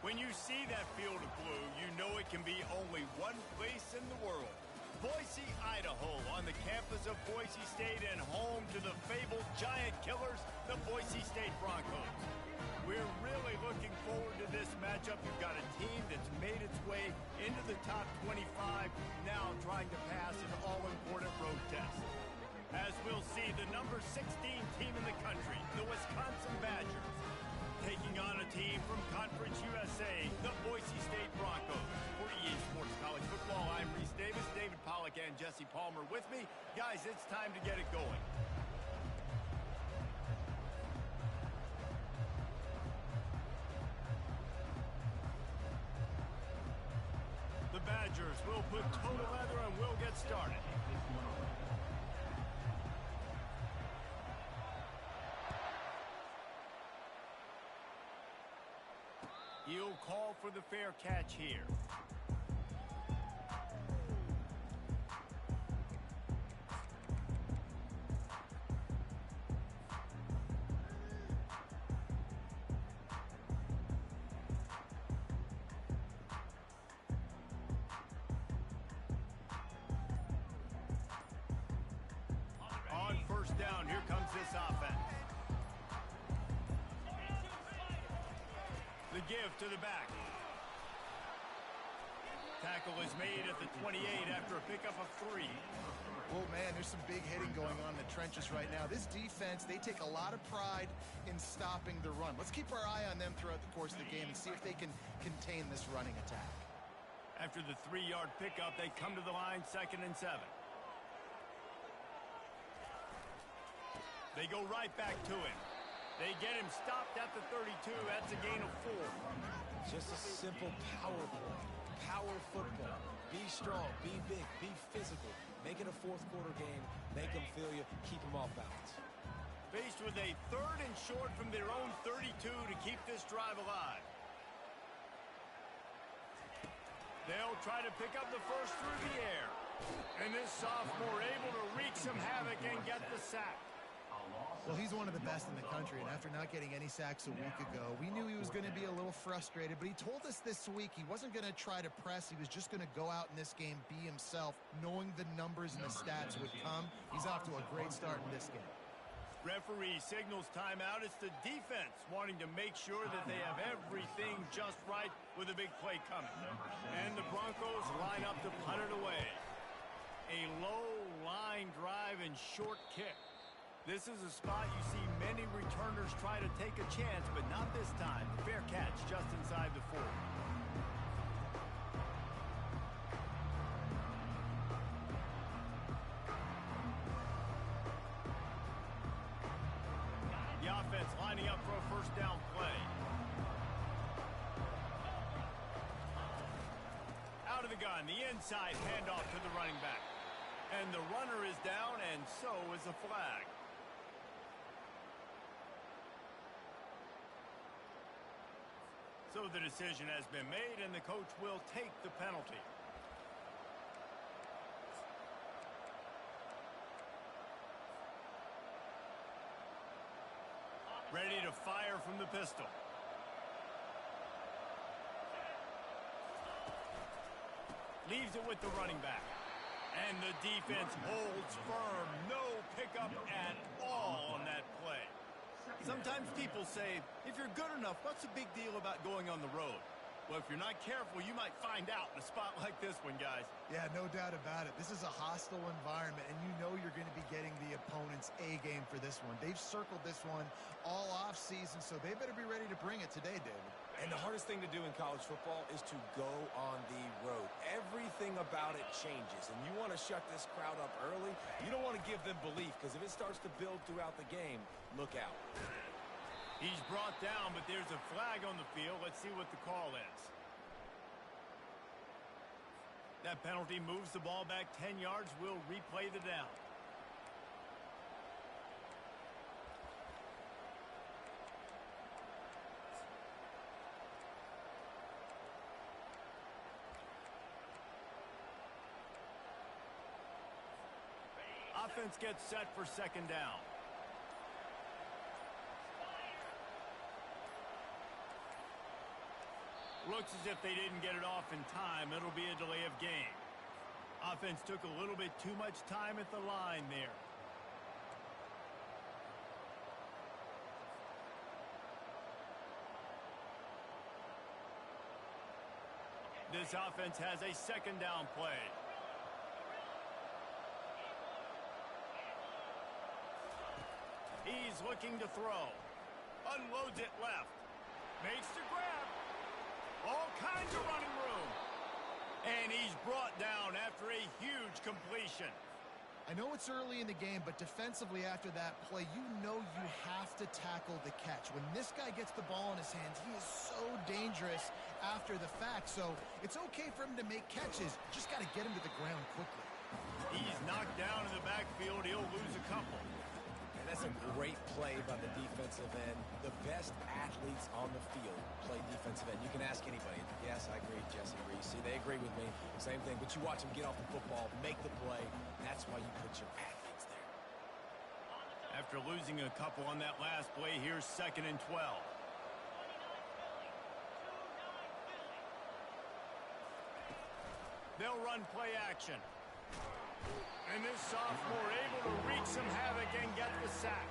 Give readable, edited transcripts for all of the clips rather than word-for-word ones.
When you see that field of blue, you know it can be only one place in the world. Boise, Idaho, on the campus of Boise State and home to the fabled giant killers, the Boise State Broncos. We're really looking forward to this matchup. You've got a team that's made its way into the top 25, now trying to pass an all-important road test. As we'll see, the number 16 team in the country, the Wisconsin Badgers, taking on a team from Conference USA, the Boise State Broncos. For EA Sports College Football, I'm Reese Davis, David Pollack, and Jesse Palmer with me. Guys, it's time to get it going. The Badgers will put toe to leather and we'll get started. He'll call for the fair catch here. On first down, here comes this offense. The give to the back. Tackle is made at the 28 after a pickup of 3. Oh, man, there's some big hitting going on in the trenches right now. This defense, they take a lot of pride in stopping the run. Let's keep our eye on them throughout the course of the game and see if they can contain this running attack. After the 3-yard pickup, they come to the line, 2nd and 7. They go right back to him. They get him stopped at the 32. That's a gain of 4. Just a simple power play. Power football. Be strong, be big, be physical. Make it a fourth-quarter game. Make them feel you. Keep them off balance. Faced with a 3rd and short from their own 32 to keep this drive alive. They'll try to pick up the first through the air. And this sophomore able to wreak some havoc and get the sack. Well, he's one of the best in the country, and after not getting any sacks a week ago, we knew he was going to be a little frustrated, but he told us this week he wasn't going to try to press. He was just going to go out in this game, be himself, knowing the numbers and the stats would come. He's off to a great start in this game. Referee signals timeout. It's the defense wanting to make sure that they have everything just right with a big play coming. And the Broncos line up to punt it away. A low line drive and short kick. This is a spot you see many returners try to take a chance, but not this time. Fair catch just inside the 4. The offense lining up for a first down play. Out of the gun, the inside handoff to the running back. And the runner is down, and so is the flag. So the decision has been made, and the coach will take the penalty. Ready to fire from the pistol. Leaves it with the running back. And the defense holds firm. No pickup at all on that play. Sometimes people say, if you're good enough, what's the big deal about going on the road? Well, if you're not careful, you might find out in a spot like this one, guys. Yeah, no doubt about it. This is a hostile environment, and you know you're going to be getting the opponent's A-game for this one. They've circled this one all off-season, so they better be ready to bring it today, David. And the hardest thing to do in college football is to go on the road. Everything about it changes, and you want to shut this crowd up early. You don't want to give them belief, because if it starts to build throughout the game, look out. He's brought down, but there's a flag on the field. Let's see what the call is. That penalty moves the ball back 10 yards. We'll replay the down. Offense gets set for 2nd down. Looks as if they didn't get it off in time. It'll be a delay of game. Offense took a little bit too much time at the line there. This offense has a second down play. He's looking to throw. Unloads it left. Makes the grab. All kinds of running room. And he's brought down after a huge completion. I know it's early in the game, but defensively after that play, you know you have to tackle the catch. When this guy gets the ball in his hands, he is so dangerous after the fact. So it's okay for him to make catches. Just got to get him to the ground quickly. He's knocked down in the backfield. He'll lose a couple. And that's a great play by the defensive end. The best athletes on the field play defensive end. You can ask anybody. Yes, I agree, Jesse Reese. See, they agree with me. Same thing. But you watch them get off the football, make the play. That's why you put your athletes there. After losing a couple on that last play, here's 2nd and 12. They'll run play action. And this sophomore able to wreak some havoc and get the sack.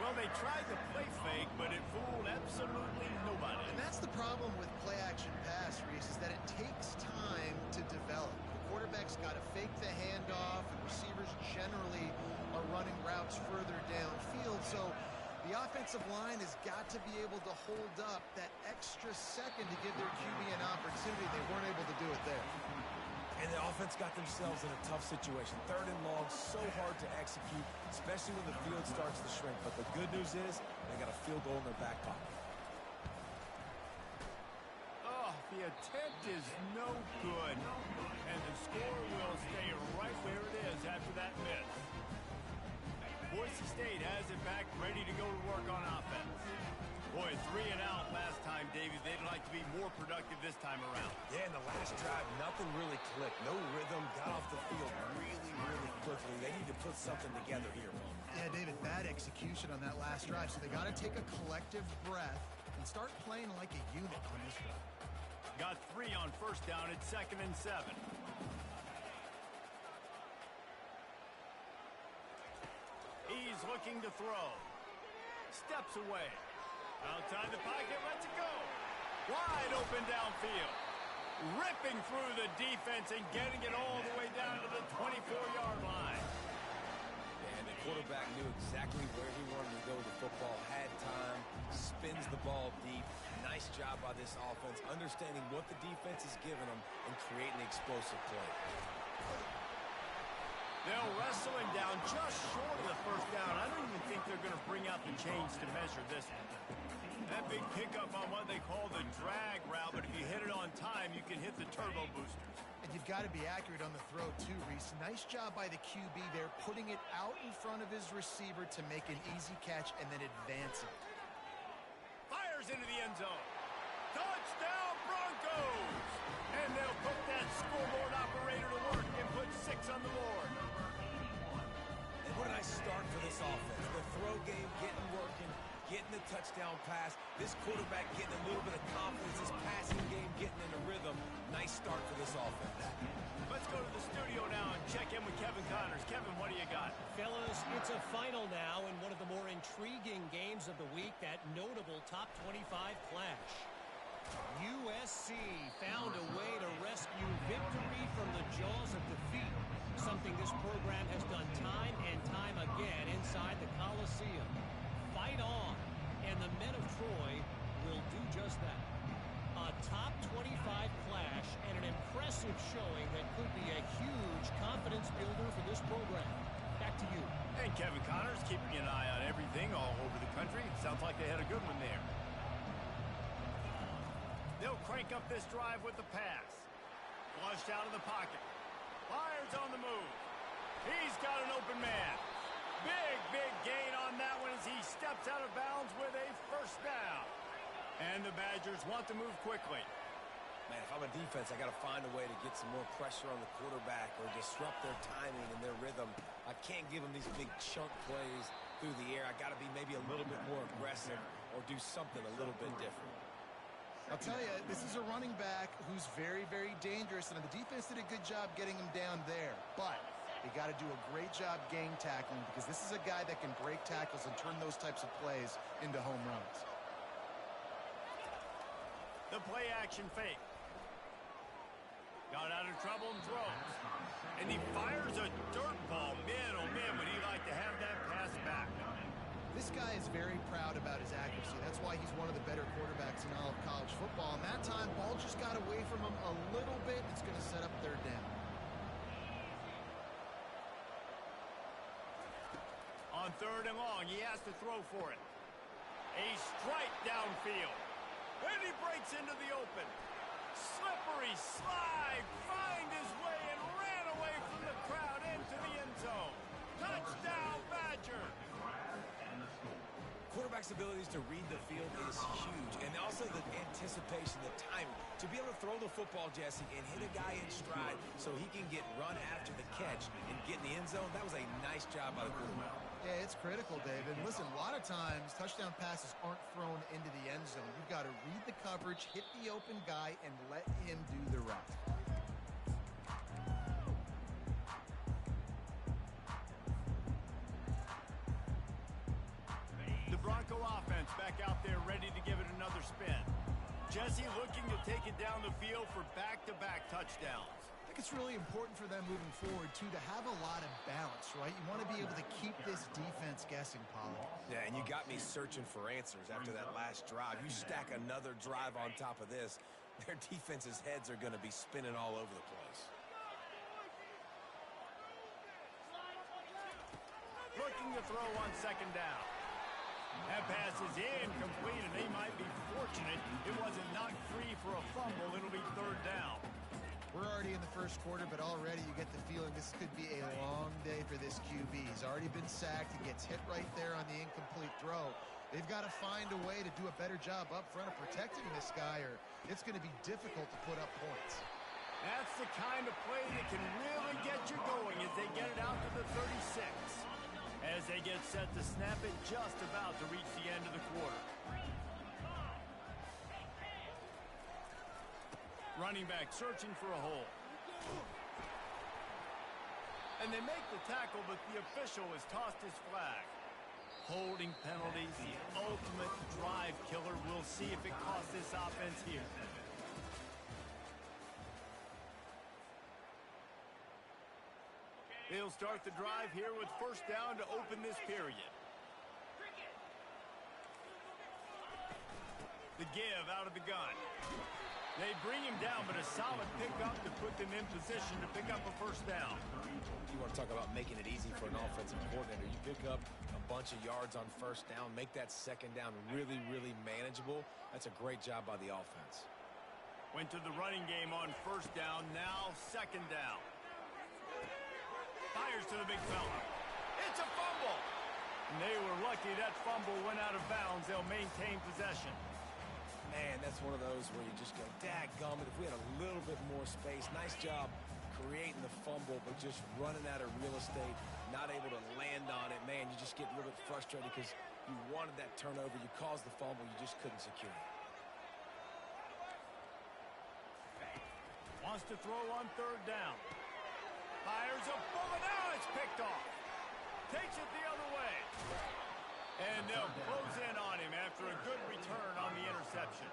Well, they tried to play fake, but it fooled absolutely nobody. And that's the problem with play-action pass, Reese, is that it takes time to develop. The quarterback's got to fake the handoff, and receivers generally are running routes further downfield. So the offensive line has got to be able to hold up that extra second to give their QB an opportunity. They weren't able to do it there. And the offense got themselves in a tough situation. 3rd and long, so hard to execute, especially when the field starts to shrink. But the good news is they got a field goal in their back pocket. Oh, the attempt is no good. And the score will stay right where it is after that miss. Boise State has it back, ready to go to work on offense. Boy, 3 and out last time, Davey. They'd like to be more productive this time around. Yeah, in the last drive, nothing really clicked. No rhythm, got off the field really, really quickly. They need to put something together here. Yeah, David, bad execution on that last drive. So they got to take a collective breath and start playing like a unit on this run. Got 3 on 1st down at 2nd and 7. He's looking to throw. Steps away. Outside the pocket, lets it go. Wide open downfield. Ripping through the defense and getting it all the way down to the 24-yard line. And the quarterback knew exactly where he wanted to go with the football. Had time, spins the ball deep. Nice job by this offense, understanding what the defense is giving them and creating the explosive play. They'll wrestle him down just short of the 1st down. I don't even think they're going to bring out the chains to measure this one. That big pickup on what they call the drag route, but if you hit it on time, you can hit the turbo boosters. And you've got to be accurate on the throw, too, Reese. Nice job by the QB there, putting it out in front of his receiver to make an easy catch and then advancing. Fires into the end zone. Touchdown, Broncos! And they'll put that scoreboard operator to work and put 6 on the board. And what a nice start for this offense. The throw game getting working, getting the touchdown pass. This quarterback getting a little bit of confidence. This passing game getting in a rhythm. Nice start for this offense. Let's go to the studio now and check in with Kevin Connors. Kevin, what do you got? Fellas, it's a final now in one of the more intriguing games of the week, that notable top 25 clash. USC found a way to rescue victory from the jaws of defeat, something this program has done time and time again inside the Coliseum. Fight on, and the men of Troy will do just that. A top 25 clash and an impressive showing that could be a huge confidence builder for this program. Back to you. And Kevin Connors keeping an eye on everything all over the country. Sounds like they had a good one there. They'll crank up this drive with the pass. Flushed out of the pocket. Fires on the move. He's got an open man. Big gain on that one as he steps out of bounds with a 1st down. And the Badgers want to move quickly. Man, if I'm a defense, I got to find a way to get some more pressure on the quarterback or disrupt their timing and their rhythm. I can't give them these big chunk plays through the air. I got to be maybe a little bit more aggressive or do something a little bit different. I'll tell you, this is a running back who's very, very dangerous, and the defense did a good job getting him down there. But they got to do a great job gang tackling because this is a guy that can break tackles and turn those types of plays into home runs. The play action fake. Got out of trouble and throws. And he fires a dirt ball. Man, oh man, would he like to have that pass back. This guy is very proud about his accuracy. That's why he's one of the better quarterbacks in all of college football. And that time, ball just got away from him a little bit. It's going to set up third down. On third and long, he has to throw for it. A strike downfield. And he breaks into the open. Slippery slide, find his way and ran away from the crowd into the end zone. Touchdown, Badger. Quarterback's abilities to read the field is huge, and also the anticipation, the timing. To be able to throw the football, Jesse, and hit a guy in stride so he can get run after the catch and get in the end zone, that was a nice job by the quarterback. Yeah, it's critical, David. Listen, a lot of times touchdown passes aren't thrown into the end zone. You've got to read the coverage, hit the open guy, and let him do the rest. The Bronco offense back out there ready to give it another spin. Jesse looking to take it down the field for back-to-back touchdowns. I think it's really important for them moving forward, too, to have a lot of balance, right? You want to be able to keep this defense guessing, Pollard. Yeah, and you got me searching for answers after that last drive. You stack another drive on top of this, their defense's heads are going to be spinning all over the place. Looking to throw on second down. That pass is incomplete, and they might be fortunate it wasn't knocked free for a fumble. It'll be third down. We're already in the first quarter, but already you get the feeling this could be a long day for this QB. He's already been sacked. He gets hit right there on the incomplete throw. They've got to find a way to do a better job up front of protecting this guy, or it's going to be difficult to put up points. That's the kind of play that can really get you going as they get it out to the 36. As they get set to snap it just about to reach the end of the quarter. Running back searching for a hole. And they make the tackle, but the official has tossed his flag. Holding penalties, the ultimate drive killer. We'll see if it costs this offense here. They'll start the drive here with first down to open this period. The give out of the gun. They bring him down, but a solid pickup to put them in position to pick up a first down. You want to talk about making it easy for an offensive coordinator. You pick up a bunch of yards on first down, make that second down really, really manageable. That's a great job by the offense. Went to the running game on first down, now second down. Fires to the big fella. It's a fumble. And they were lucky that fumble went out of bounds. They'll maintain possession. Man, that's one of those where you just go, dadgummit, if we had a little bit more space. Nice job creating the fumble, but just running out of real estate, not able to land on it. Man, you just get a little bit frustrated because you wanted that turnover. You caused the fumble. You just couldn't secure it. Wants to throw on third down. Fires a bullet. Now it's picked off. Takes it the other way. And they'll close in on him after a good return on the interception.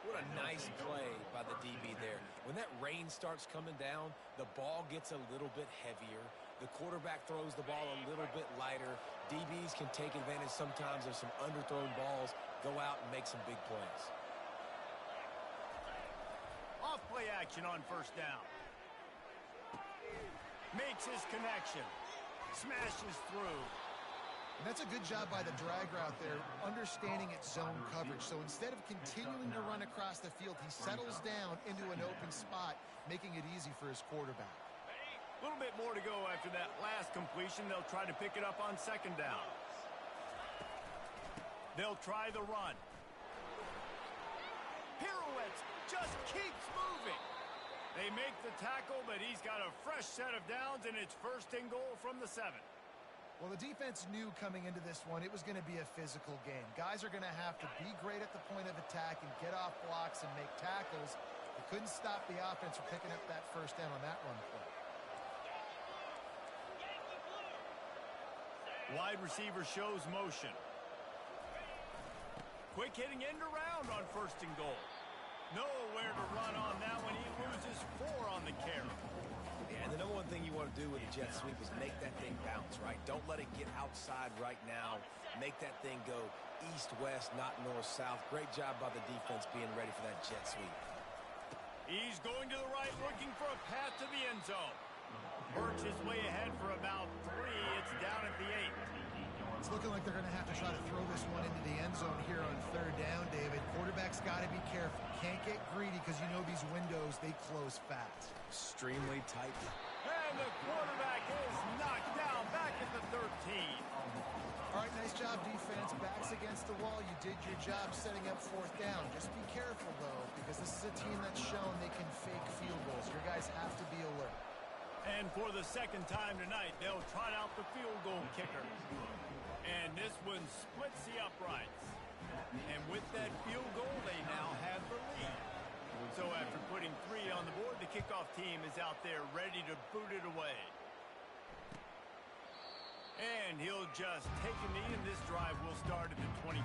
What a nice play by the DB there. When that rain starts coming down, the ball gets a little bit heavier. The quarterback throws the ball a little bit lighter. DBs can take advantage sometimes of some underthrown balls, go out and make some big plays. Off play action on first down. Makes his connection. Smashes through. And that's a good job by the drag route there, understanding its zone coverage. So instead of continuing to run across the field, he settles down into an open spot, making it easy for his quarterback. A little bit more to go after that last completion. They'll try to pick it up on second down. They'll try the run. Pirouettes, just keeps moving. They make the tackle, but he's got a fresh set of downs, and it's first and goal from the 7. Well, the defense knew coming into this one it was going to be a physical game. Guys are going to have to be great at the point of attack and get off blocks and make tackles. They couldn't stop the offense from picking up that first down on that run play. Wide receiver shows motion. Quick hitting end around on 1st and goal. Nowhere to run on that one. He loses 4 on the carry. Yeah, and the number one thing you want to do with a jet sweep is make that thing bounce, right? Don't let it get outside right now. Make that thing go east-west, not north-south. Great job by the defense being ready for that jet sweep. He's going to the right, looking for a path to the end zone. Works his way ahead for about 3. It's down at the 8. It's looking like they're going to have to try to throw this one into the end zone here on 3rd down, David. Quarterback's got to be careful. Can't get greedy because you know these windows, they close fast. Extremely tight. And the quarterback is knocked down back at the 13. All right, nice job, defense. Backs against the wall. You did your job setting up 4th down. Just be careful, though, because this is a team that's shown they can fake field goals. Your guys have to be alert. And for the 2nd time tonight, they'll trot out the field goal kicker. And this one splits the uprights. And with that field goal, they now have the lead. So after putting 3 on the board, the kickoff team is out there ready to boot it away. And he'll just take a knee, and this drive will start at the 25.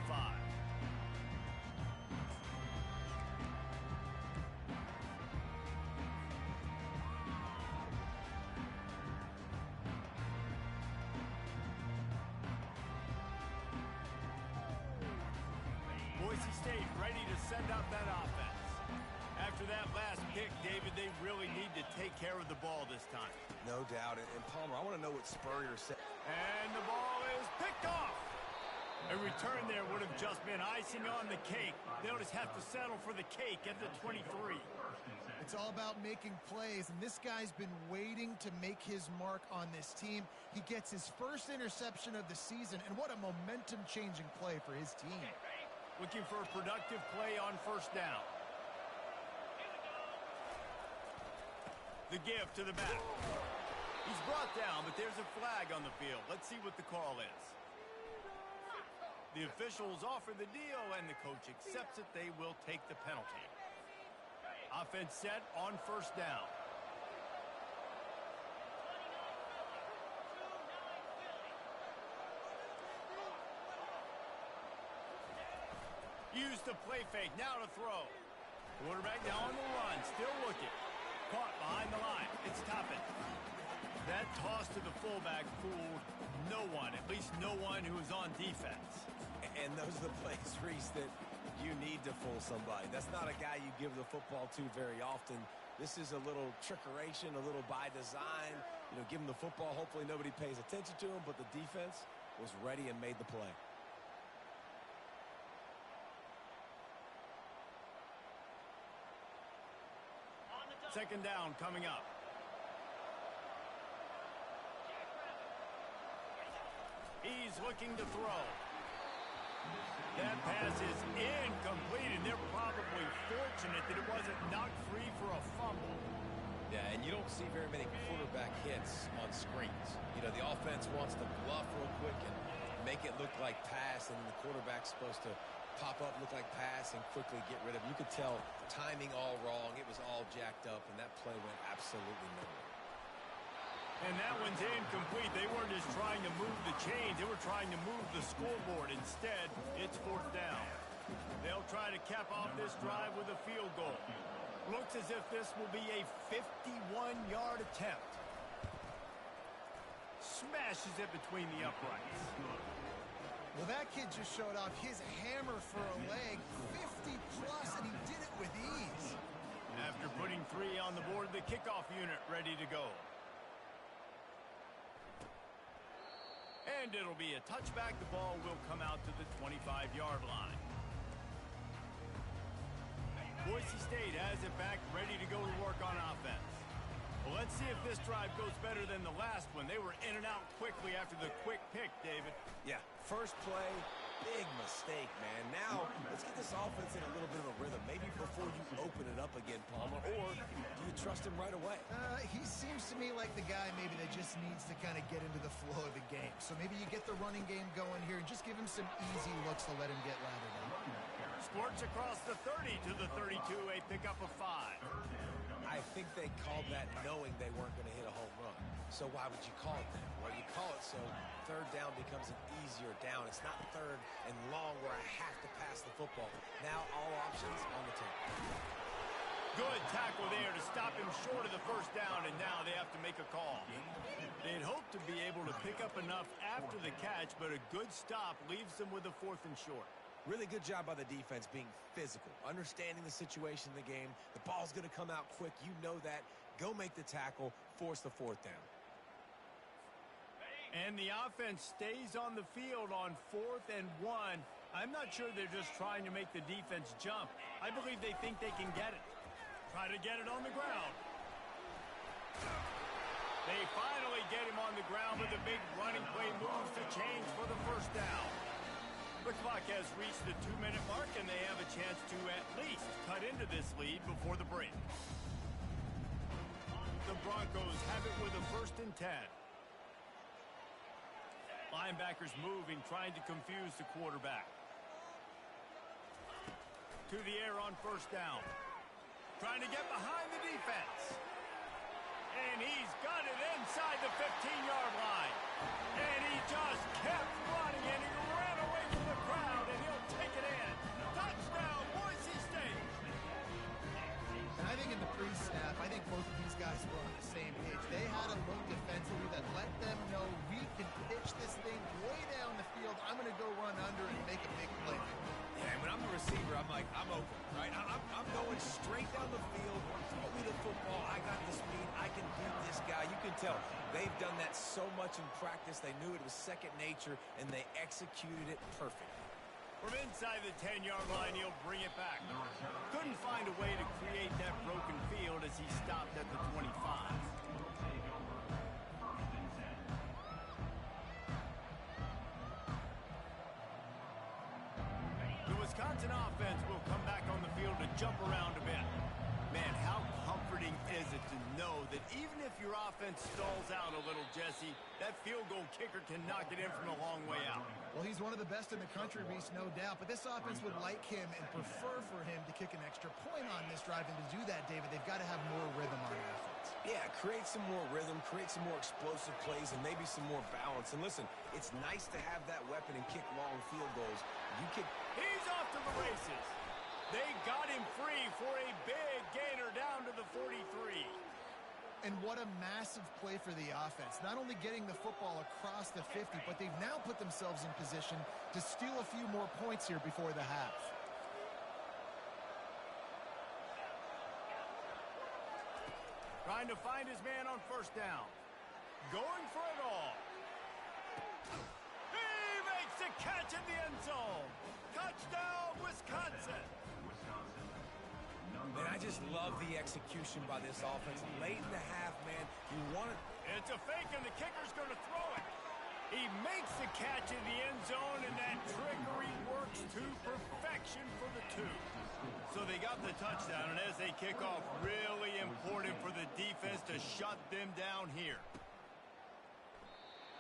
Boise State ready to send up that offense. After that last pick, David, they really need to take care of the ball this time. No doubt. And Palmer, I want to know what Spurrier said. And the ball is picked off. A return there would have just been icing on the cake. They'll just have to settle for the cake at the 23. It's all about making plays, and this guy's been waiting to make his mark on this team. He gets his first interception of the season, and what a momentum-changing play for his team. Looking for a productive play on 1st down. The give to the back. He's brought down, but there's a flag on the field. Let's see what the call is. The officials offer the deal, and the coach accepts it. They will take the penalty. Offense set on 1st down. Use the play fake. Now to throw. Quarterback now on the run. Still looking. Caught behind the line. It's Toppin. That toss to the fullback fooled no one, at least no one who was on defense. And those are the plays, Reese, that you need to fool somebody. That's not a guy you give the football to very often. This is a little trickeration, a little by design. You know, give him the football. Hopefully nobody pays attention to him, but the defense was ready and made the play. 2nd down coming up. He's looking to throw. That pass is incomplete, and they're probably fortunate that it wasn't knocked free for a fumble. Yeah, and you don't see very many quarterback hits on screens. You know, the offense wants to bluff real quick and make it look like pass, and the quarterback's supposed to pop up, look like pass, and quickly get rid of it. You could tell timing all wrong. It was all jacked up, and that play went absolutely nowhere. And that one's incomplete. They weren't just trying to move the chains. They were trying to move the scoreboard. Instead, it's 4th down. They'll try to cap off this drive with a field goal. Looks as if this will be a 51-yard attempt. Smashes it between the uprights. Well, that kid just showed off his hammer for a leg, 50-plus, and he did it with ease. After putting 3 on the board, the kickoff unit ready to go. And it'll be a touchback. The ball will come out to the 25-yard line. Boise State has it back, ready to go to work on offense. Well, let's see if this drive goes better than the last one. They were in and out quickly after the quick pick, David. Yeah, first play, Big mistake, man. Now, let's get this offense in a little bit of a rhythm. Maybe before you open it up again, Palmer, or do you trust him right away? He seems to me like the guy maybe that just needs to kind of get into the flow of the game. So maybe you get the running game going here and just give him some easy looks to let him get lathered in. Squirts across the 30 to the 32, a pickup of 5. I think they called that knowing they weren't going to hit a home run. So why would you call it that? Well, you call it so third down becomes an easier down. It's not third and long where I have to pass the football. Now all options on the table. Good tackle there to stop him short of the first down, and now they have to make a call. They'd hoped to be able to pick up enough after the catch, but a good stop leaves them with a 4th and short. Really good job by the defense being physical, understanding the situation in the game. The ball's going to come out quick. You know that. Go make the tackle, force the 4th down. And the offense stays on the field on 4th and 1. I'm not sure they're just trying to make the defense jump. I believe they think they can get it. Try to get it on the ground. They finally get him on the ground with a big running play moves to change for the first down. The clock has reached the 2-minute mark, and they have a chance to at least cut into this lead before the break. The Broncos have it with a 1st and 10. Linebackers moving, trying to confuse the quarterback. To the air on 1st down. Trying to get behind the defense. And he's got it inside the 15-yard line. And he just kept running, and he ran away from the crowd, and he'll take it in. Touchdown, Boise State. And I think in the pre-snap, I think both of these guys were on the same page. They had a look defensively that let them know we can pitch this thing way down the field. I'm going to go run under and make a big play. Yeah, and when I'm the receiver, I'm like, I'm open, right? I'm going straight down the field. Throw me the football. I got the speed. I can beat this guy. You can tell they've done that so much in practice. They knew it was second nature, and they executed it perfectly. From inside the 10-yard line, he'll bring it back. Couldn't find a way to create that broken field as he stopped at the 25. The Wisconsin offense will come back on the field to jump around a bit. Man, how comforting is it to know that even if your offense stalls out a little, Jesse, that field goal kicker can knock it in from a long way out. Well, he's one of the best in the country, Reese, no doubt. But this offense would like him and prefer for him to kick an extra point on this drive. And to do that, David, they've got to have more rhythm on offense. Yeah, create some more rhythm, create some more explosive plays, and maybe some more balance. And listen, it's nice to have that weapon and kick long field goals. He's off to the races. They got him free for a big gainer down to the 43. And what a massive play for the offense. Not only getting the football across the 50, but they've now put themselves in position to steal a few more points here before the half. Trying to find his man on 1st down. Going for it all. He makes a catch in the end zone. Touchdown, Wisconsin. Man, I just love the execution by this offense. Late in the half, man, you want it. It's a fake, and the kicker's going to throw it. He makes the catch in the end zone, and that trickery works to perfection for the 2. So they got the touchdown, and as they kick off, really important for the defense to shut them down here.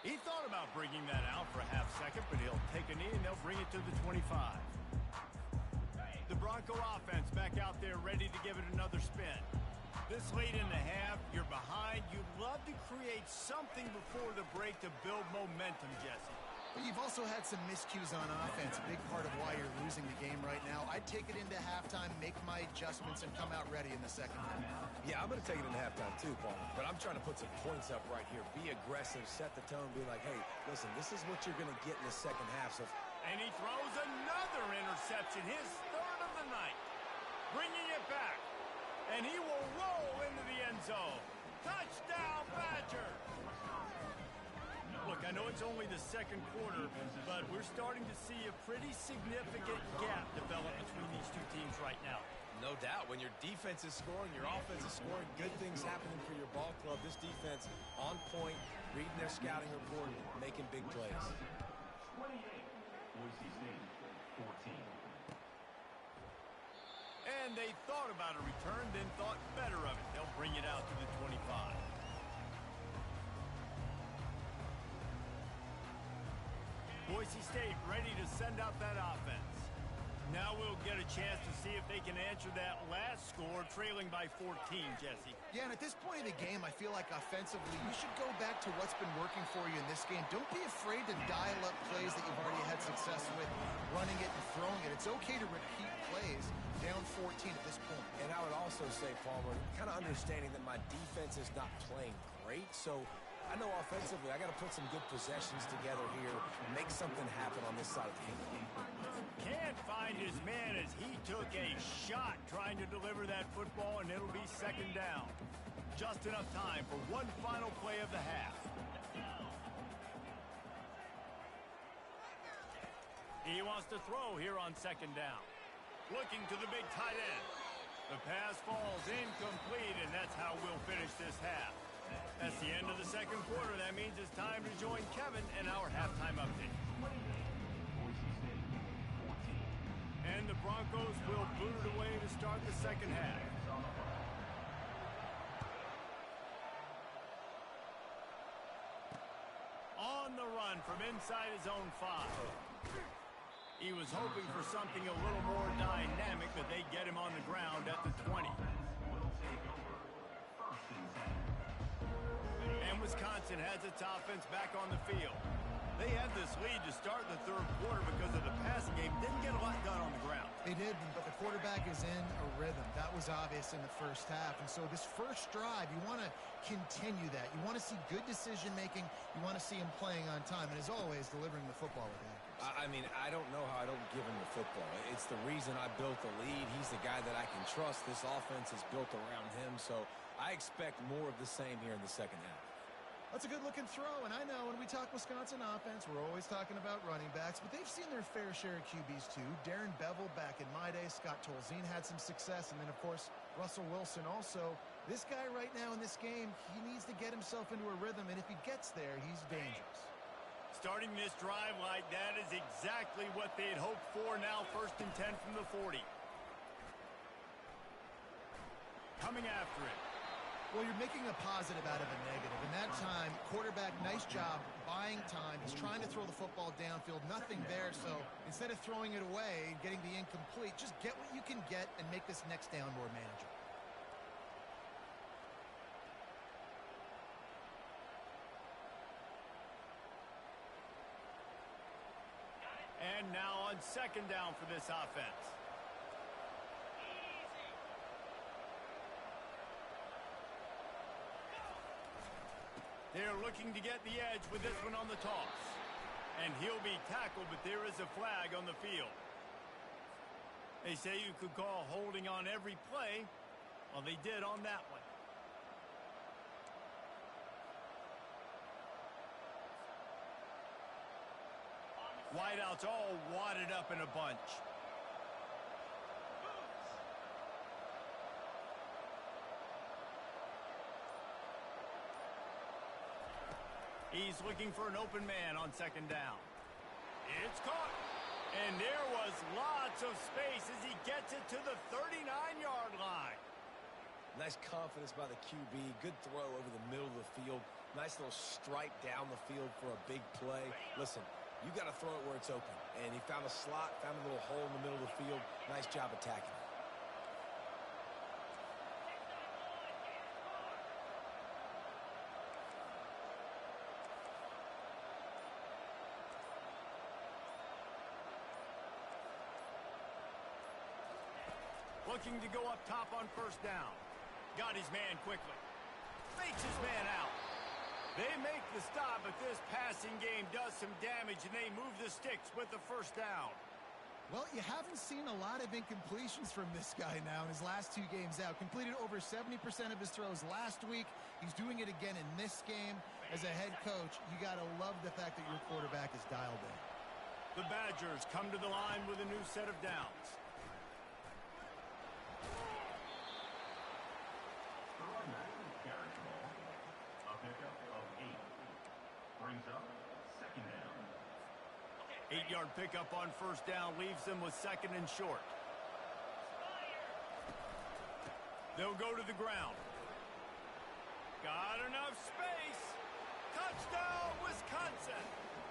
He thought about bringing that out for a half second, but he'll take a knee, and they'll bring it to the 25. The Bronco offense back out there ready to give it another spin. This late in the half, you're behind. You'd love to create something before the break to build momentum, Jesse. But you've also had some miscues on offense, a big part of why you're losing the game right now. I'd take it into halftime, make my adjustments, and come out ready in the second half. Yeah, I'm going to take it into halftime too, Paul. But I'm trying to put some points up right here. Be aggressive, set the tone, be like, hey, listen, this is what you're going to get in the second half. So. And he throws another interception, his 3rd of the night. Bringing it back. And he will roll into the end zone. Touchdown, Badger! Look, I know it's only the second quarter, but we're starting to see a pretty significant gap develop between these two teams right now. No doubt. When your defense is scoring, your offense is scoring, good things happening for your ball club. This defense on point, reading their scouting report, making big plays. Boise State, 14. And they thought about a return, then thought better of it. They'll bring it out to the 25. Boise State ready to send out that offense. Now we'll get a chance to see if they can answer that last score, trailing by 14, Jesse. Yeah, and at this point in the game, I feel like offensively, you should go back to what's been working for you in this game. Don't be afraid to dial up plays that you've already had success with, running it and throwing it. It's okay to repeat plays down 14 at this point. And I would also say, Palmer, kind of understanding that my defense is not playing great, so I know offensively I got to put some good possessions together here and make something happen on this side of the game. Can't find his man as he took a shot trying to deliver that football, and it'll be second down. Just enough time for one final play of the half. He wants to throw here on second down. Looking to the big tight end. The pass falls incomplete, and that's how we'll finish this half. That's the end of the second quarter. That means it's time to join Kevin and our halftime update. And the Broncos will boot it away to start the second half. On the run from inside his own 5. He was hoping for something a little more dynamic, but they get him on the ground at the 20. And Wisconsin has its offense back on the field. They had this lead to start the third quarter because of the passing game. Didn't get a lot done on the ground. They did, but the quarterback is in a rhythm. That was obvious in the first half. And so this first drive, you want to continue that. You want to see good decision-making. You want to see him playing on time. And as always, delivering the football with accuracy. I mean, I don't know how I don't give him the football. It's the reason I built the lead. He's the guy that I can trust. This offense is built around him. So I expect more of the same here in the second half. That's a good-looking throw, and I know when we talk Wisconsin offense, we're always talking about running backs, but they've seen their fair share of QBs too. Darren Bevel back in my day, Scott Tolzien had some success, and then, of course, Russell Wilson also. This guy right now in this game, he needs to get himself into a rhythm, and if he gets there, he's dangerous. Starting this drive like that is exactly what they'd hoped for. Now 1st and 10 from the 40. Coming after it. Well, you're making a positive out of a negative. In that time, quarterback, nice job, buying time. He's trying to throw the football downfield. Nothing there, so instead of throwing it away and getting the incomplete, just get what you can get and make this next down more manageable. And now on second down for this offense. They're looking to get the edge with this one on the toss. And he'll be tackled, but there is a flag on the field. They say you could call holding on every play. Well, they did on that one. Wideouts all wadded up in a bunch. He's looking for an open man on second down. It's caught. And there was lots of space as he gets it to the 39-yard line. Nice confidence by the QB. Good throw over the middle of the field. Nice little strike down the field for a big play. Listen, you got to throw it where it's open. And he found a slot, found a little hole in the middle of the field. Nice job attacking it. Looking to go up top on first down. Got his man quickly. Fakes his man out. They make the stop, but this passing game does some damage, and they move the sticks with the first down. Well, you haven't seen a lot of incompletions from this guy now in his last 2 games out. Completed over 70% of his throws last week. He's doing it again in this game. As a head coach, you got to love the fact that your quarterback is dialed in. The Badgers come to the line with a new set of downs. 8-yard pickup on first down leaves them with second and short. They'll go to the ground. Got enough space. Touchdown, Wisconsin.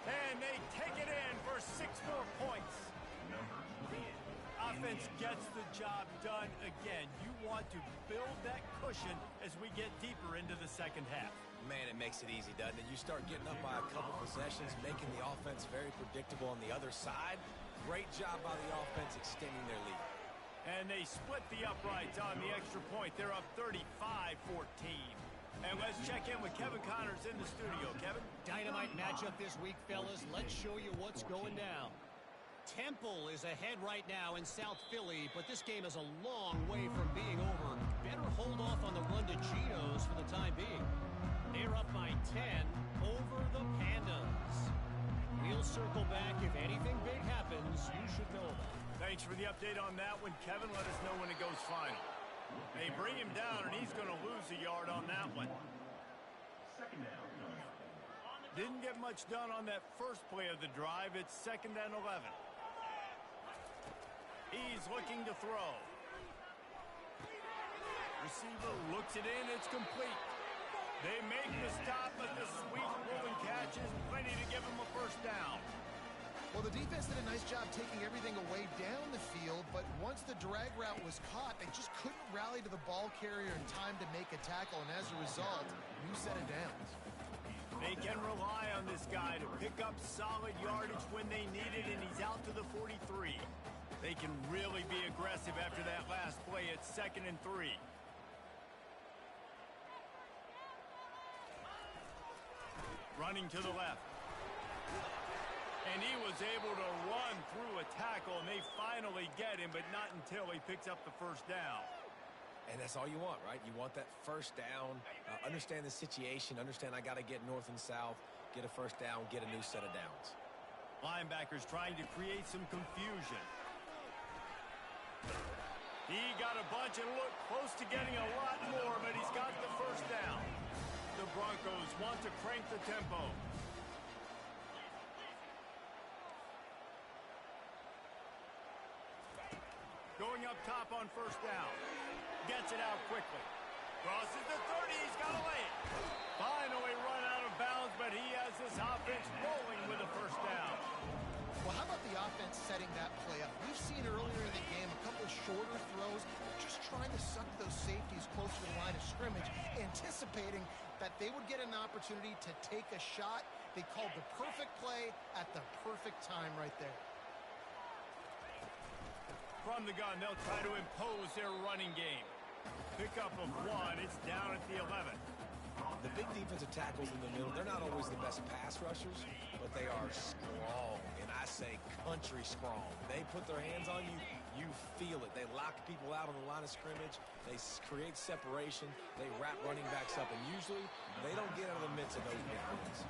And they take it in for 6 more points. Offense gets the job done again. You want to build that cushion as we get deeper into the second half. Man, it makes it easy, doesn't it? You start getting up by a couple possessions, making the offense very predictable on the other side. Great job by the offense extending their lead. And they split the uprights on the extra point. They're up 35-14. And let's check in with Kevin Connors in the studio. Kevin? Dynamite matchup this week, fellas. Let's show you what's going down. Temple is ahead right now in South Philly, but this game is a long way from being over. Better hold off on the run to Geno's for the time being. They're up by 10 over the Pandas. We'll circle back. If anything big happens, you should know about it. Thanks for the update on that one, Kevin. Let us know when it goes final. They bring him down, and he's going to lose a yard on that one. Didn't get much done on that first play of the drive. It's 2nd and 11. He's looking to throw. Receiver looks it in. It's complete. They make the stop, but the sweet rolling catch is plenty to give him a first down. Well, the defense did a nice job taking everything away down the field, but once the drag route was caught, they just couldn't rally to the ball carrier in time to make a tackle, and as a result, new set of downs. They can rely on this guy to pick up solid yardage when they need it, and he's out to the 43. They can really be aggressive after that last play. It's 2nd and 3. Running to the left. And he was able to run through a tackle, and they finally get him, but not until he picks up the first down. And that's all you want, right? You want that first down, understand the situation, understand I got to get north and south, get a first down, get a new set of downs. Linebackers trying to create some confusion. He got a bunch and looked close to getting a lot more, but he's got the first down. The Broncos want to crank the tempo. Going up top on first down. Gets it out quickly. Crosses the 30. He's got to lay it. Finally run out of bounds, but he has this offense rolling with a first down. Well, how about the offense setting that play up? We've seen earlier in the game a couple shorter throws, just trying to suck those safeties closer to the line of scrimmage, anticipating that they would get an opportunity to take a shot. They called the perfect play at the perfect time right there. From the gun, they'll try to impose their running game. Pickup of 1. It's down at the 11. The big defensive tackles in the middle, they're not always the best pass rushers, but they are strong, and I say country strong. They put their hands on you, you feel it. They lock people out on the line of scrimmage. They create separation. They wrap running backs up, and usually they don't get out of the midst of those big plays.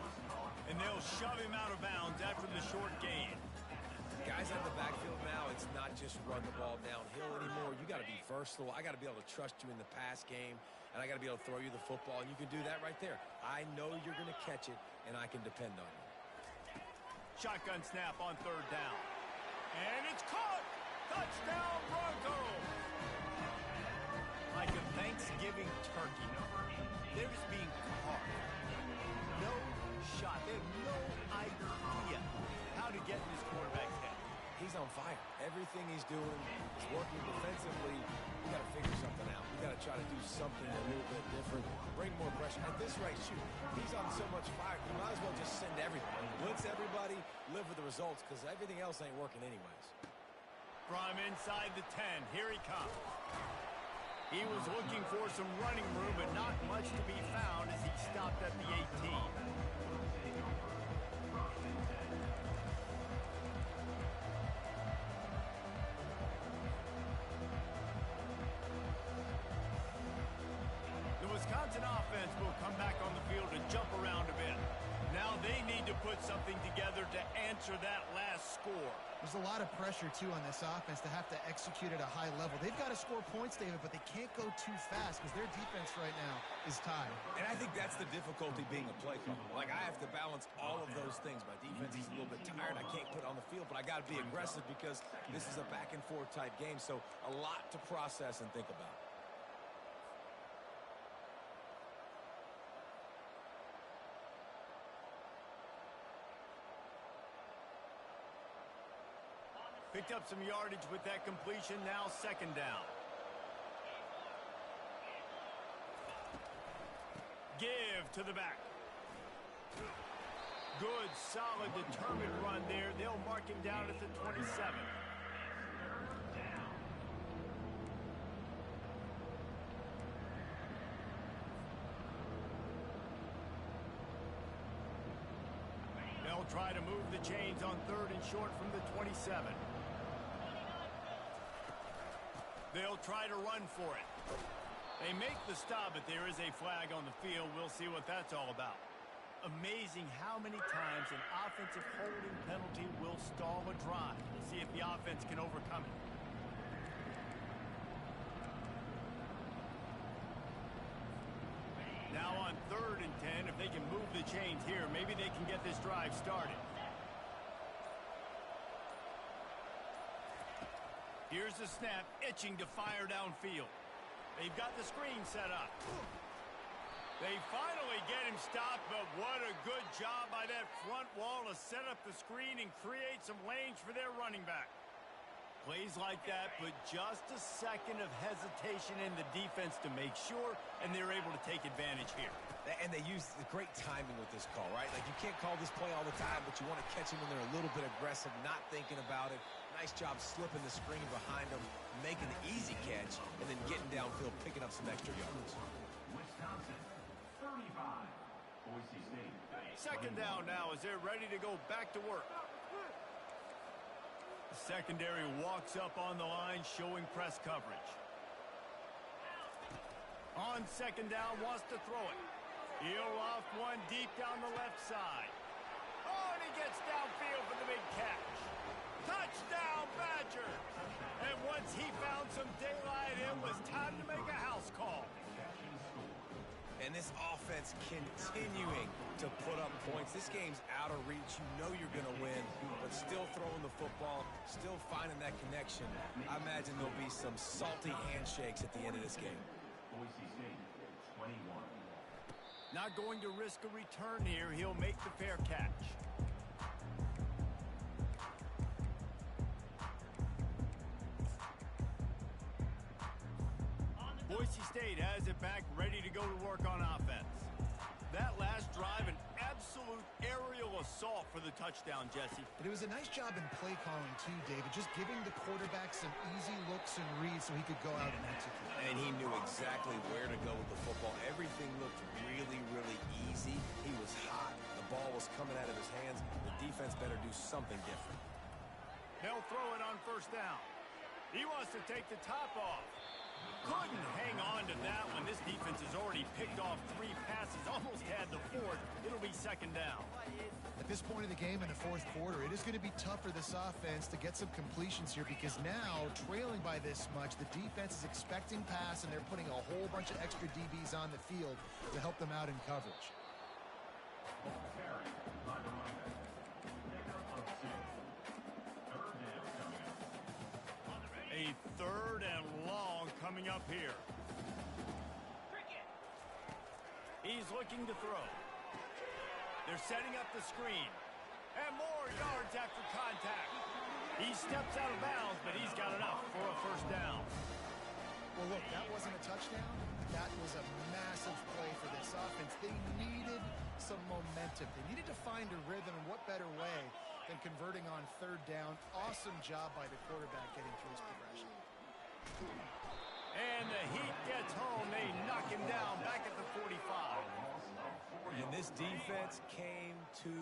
And they'll shove him out of bounds after the short gain. Guys out of the backfield now, it's not just run the ball downhill anymore. You got to be versatile. I got to be able to trust you in the pass game, and I got to be able to throw you the football, and you can do that right there. I know you're going to catch it, and I can depend on you. Shotgun snap on third down. And it's caught! Touchdown, Broncos! Like a Thanksgiving turkey. They're just being caught. No shot. They have no idea how to get in this quarterback's head. He's on fire. Everything he's doing is working defensively. You got to figure something out. You got to try to do something a little bit different. Bring more pressure. At this rate, shoot, he's on so much fire. You might as well just send everybody. Blitz everybody, live with the results, because everything else ain't working anyways. From inside the 10, here he comes. He was looking for some running room, but not much to be found as he stopped at the 18. Wisconsin offense will come back on the field to jump around a bit. Now they need to put something together to answer answer that last score. There's a lot of pressure, too, on this offense to have to execute at a high level. They've got to score points, David, but they can't go too fast because their defense right now is tied. And I think that's the difficulty being a play caller. Like, I have to balance all of those things. My defense is a little bit tired. I can't put it on the field, but I got to be aggressive because this is a back-and-forth type game, so a lot to process and think about. Picked up some yardage with that completion. Now second down. Give to the back. Good, solid, determined run there. They'll mark him down at the 27. They'll try to move the chains on third and short from the 27. They'll try to run for it. They make the stop, but there is a flag on the field. We'll see what that's all about. Amazing how many times an offensive holding penalty will stall a drive. We'll see if the offense can overcome it. Now on third and 10, if they can move the chains here, maybe they can get this drive started. Here's the snap, itching to fire downfield. They've got the screen set up. They finally get him stopped, but what a good job by that front wall to set up the screen and create some lanes for their running back. Plays like that, but just a second of hesitation in the defense to make sure, and they're able to take advantage here. And they use the great timing with this call, right? Like, you can't call this play all the time, but you want to catch them when they're a little bit aggressive, not thinking about it. Nice job slipping the screen behind them, making the easy catch, and then getting downfield, picking up some extra yards. Wisconsin, 35. Boise State. Second down now as they're ready to go back to work. The secondary walks up on the line, showing press coverage. On second down, wants to throw it. He'll off one deep down the left side. Oh, and he gets downfield for the big catch. Touchdown, Badger! And once he found some daylight, it was time to make a house call. And this offense continuing to put up points. This game's out of reach. You know you're going to win, but still throwing the football, still finding that connection. I imagine there'll be some salty handshakes at the end of this game. Boise State, 21. Not going to risk a return here. He'll make the fair catch. Boise State has it back, ready to go to work on offense. That last drive, an absolute aerial assault for the touchdown, Jesse. But it was a nice job in play calling, too, David, just giving the quarterback some easy looks and reads so he could go out and execute. And he knew exactly where to go with the football. Everything looked really, really easy. He was hot. The ball was coming out of his hands. The defense better do something different. They'll throw it on first down. He wants to take the top off. Couldn't hang on to that when this defense has already picked off 3 passes, almost had the 4th. It'll be second down. At this point of the game in the fourth quarter, it is going to be tough for this offense to get some completions here because now, trailing by this much, the defense is expecting pass, and they're putting a whole bunch of extra DBs on the field to help them out in coverage. A third and long coming up here. He's looking to throw. They're setting up the screen. And more yards after contact. He steps out of bounds, but he's got enough for a first down. Well, look, that wasn't a touchdown. That was a massive play for this offense. They needed some momentum. They needed to find a rhythm, and what better way than converting on third down. Awesome job by the quarterback getting through his progression. And the Heat gets home. They knock him down back at the 45. And this defense came to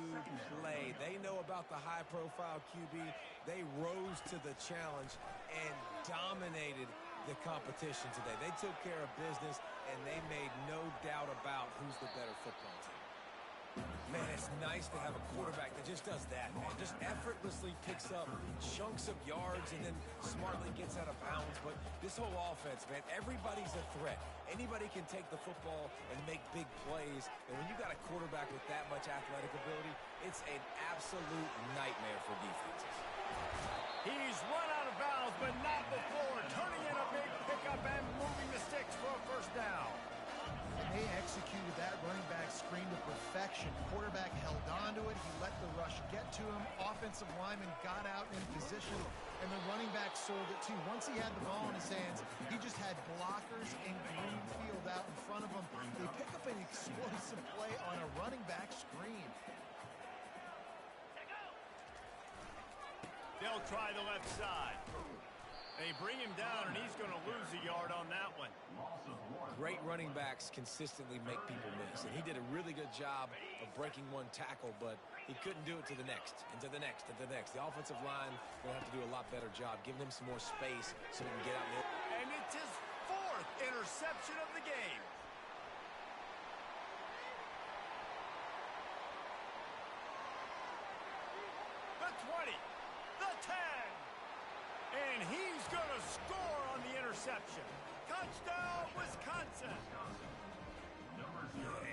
play. They know about the high-profile QB. They rose to the challenge and dominated the competition today. They took care of business, and they made no doubt about who's the better football team. Man, it's nice to have a quarterback that just does that, man. Just effortlessly picks up chunks of yards and then smartly gets out of bounds. But this whole offense, man, everybody's a threat. Anybody can take the football and make big plays. And when you got a quarterback with that much athletic ability, it's an absolute nightmare for defenses. He's run out of bounds, but not before. Turning in a big pickup and moving the sticks for a first down. They executed that running back screen to perfection. Quarterback held on to it. He let the rush get to him. Offensive lineman got out in position, and the running back sold it too. Once he had the ball in his hands, he just had blockers and green field out in front of him. They pick up an explosive play on a running back screen. They'll try the left side. They bring him down, and he's going to lose a yard on that one. Great running backs consistently make people miss, and he did a really good job of breaking one tackle, but he couldn't do it to the next, and to the next, and to the next. The offensive line will have to do a lot better job, giving him some more space so he can get out there. And it's his 4th interception of the game. The 20, the 10. And he's going to score on the interception. Touchdown, Wisconsin.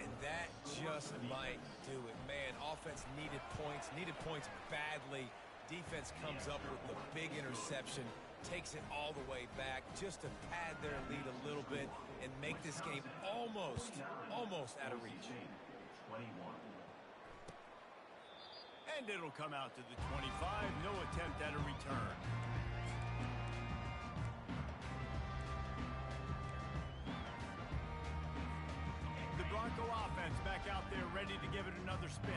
And that just might do it. Man, offense needed points badly. Defense comes up with the big interception, takes it all the way back just to pad their lead a little bit and make this game almost out of reach. 21. And it'll come out to the 25. No attempt at a return. Bronco offense back out there ready to give it another spin.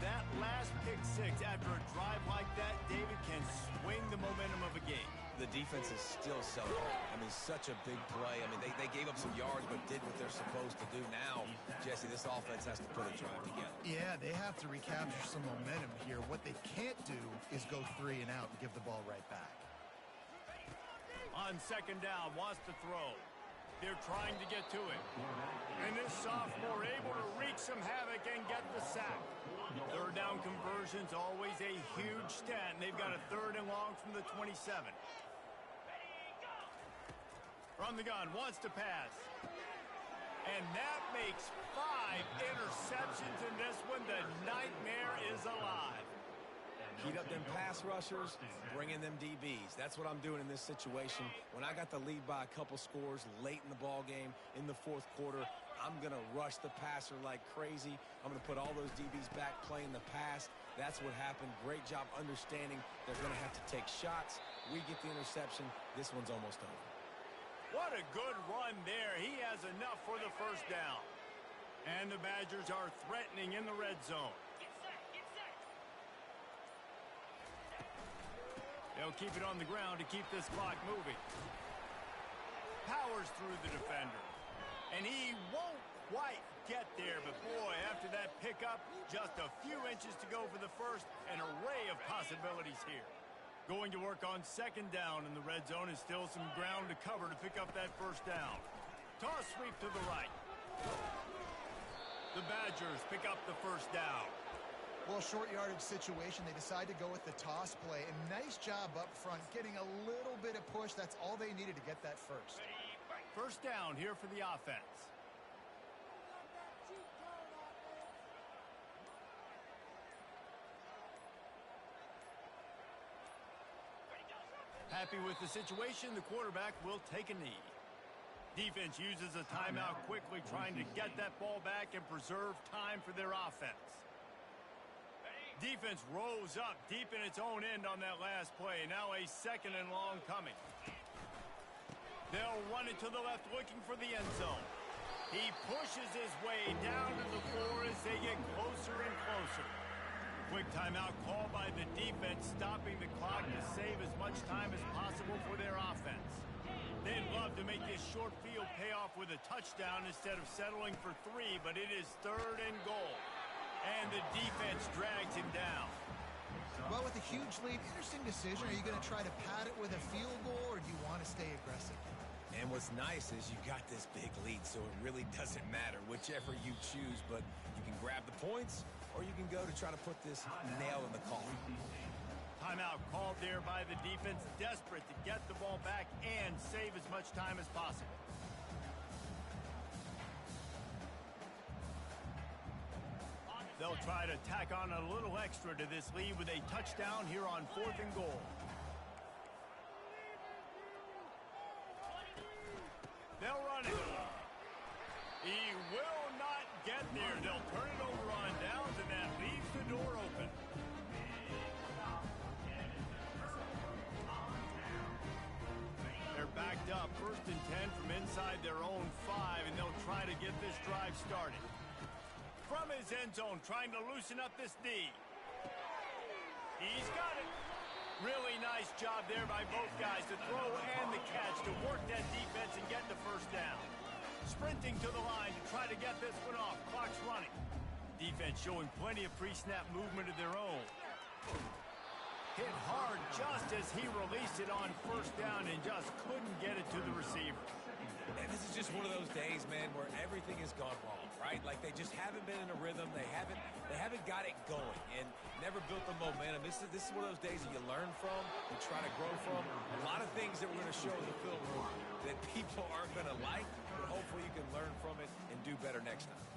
That last pick six after a drive like that, David, can swing the momentum of a game. The defense is still celebrating. I mean, such a big play. I mean, they gave up some yards but did what they're supposed to do. Now, Jesse, this offense has to put a drive together. Yeah, they have to recapture some momentum here. What they can't do is go 3 and out and give the ball right back. On second down, wants to throw. They're trying to get to it. And this sophomore able to wreak some havoc and get the sack. Third down conversion's always a huge stat, and they've got a 3rd and long from the 27. From the gun, wants to pass. And that makes 5 interceptions in this one. The nightmare is alive. Heat up them pass rushers, bring in them DBs. That's what I'm doing in this situation. When I got the lead by a couple scores late in the ball game in the 4th quarter, I'm going to rush the passer like crazy. I'm going to put all those DBs back playing the pass. That's what happened. Great job understanding they're going to have to take shots. We get the interception. This one's almost over. What a good run there. He has enough for the first down. And the Badgers are threatening in the red zone. They'll keep it on the ground to keep this clock moving. Powers through the defender. And he won't quite get there, but boy, after that pickup, just a few inches to go for the first. An array of possibilities here. Going to work on second down in the red zone, and still some ground to cover to pick up that first down. Toss sweep to the right. The Badgers pick up the first down. Well, short yardage situation, they decide to go with the toss play. And nice job up front, getting a little bit of push. That's all they needed to get that first. First down here for the offense. Happy with the situation, the quarterback will take a knee. Defense uses a timeout quickly, trying to get that ball back and preserve time for their offense. Defense rose up deep in its own end on that last play. Now a second and long coming. They'll run it to the left, looking for the end zone. He pushes his way down to the floor as they get closer and closer. Quick timeout call by the defense, stopping the clock to save as much time as possible for their offense. They'd love to make this short field pay off with a touchdown instead of settling for 3, but it is 3rd and goal. And the defense drags him down. Well, with a huge lead, interesting decision. Are you going to try to pad it with a field goal, or do you want to stay aggressive? And what's nice is you got this big lead, so it really doesn't matter whichever you choose, but you can grab the points, or you can go to try to put this nail in the coffin. Timeout called there by the defense, desperate to get the ball back and save as much time as possible. They'll try to tack on a little extra to this lead with a touchdown here on 4th and goal. They'll run it. He will not get there. They'll turn it over on downs, and that leaves the door open. They're backed up, 1st and 10 from inside their own 5, and they'll try to get this drive started. From his end zone, trying to loosen up this D. He's got it. Really nice job there by both guys, the throw and the catch, to work that defense and get the 1st down. Sprinting to the line to try to get this one off. Clock's running. Defense showing plenty of pre-snap movement of their own. Hit hard just as he released it on 1st down and just couldn't get it to the receiver. And this is just one of those days, man, where everything has gone wrong, right? Like they just haven't been in a rhythm. They haven't got it going and never built the momentum. This is one of those days that you learn from, you try to grow from. A lot of things that we're going to show in the film room that people aren't going to like, but hopefully you can learn from it and do better next time.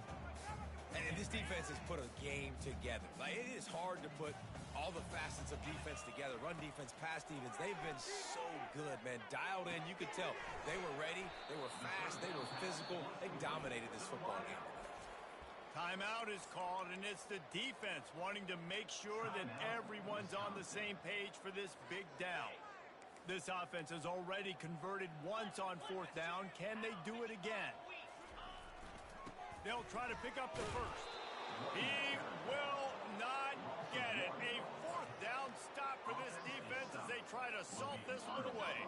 And this defense has put a game together. Like, it is hard to put all the facets of defense together. Run defense, pass defense. They've been so good, man. Dialed in. You could tell they were ready. They were fast. They were physical. They dominated this football game. Timeout is called, and it's the defense wanting to make sure that everyone's on the same page for this big down. This offense has already converted once on 4th down. Can they do it again? They'll try to pick up the 1st. He will not get it. A 4th down stop for this defense as they try to salt this one away.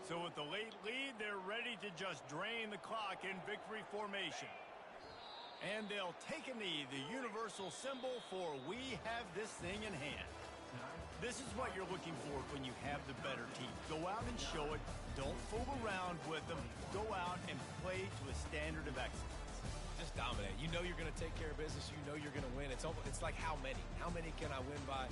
So with the late lead, they're ready to just drain the clock in victory formation. And they'll take a knee, the universal symbol for we have this thing in hand. This is what you're looking for when you have the better team. Go out and show it. Don't fool around with them. Go out and play to a standard of excellence. Just dominate. You know you're going to take care of business. You know you're going to win. It's like how many? How many can I win by?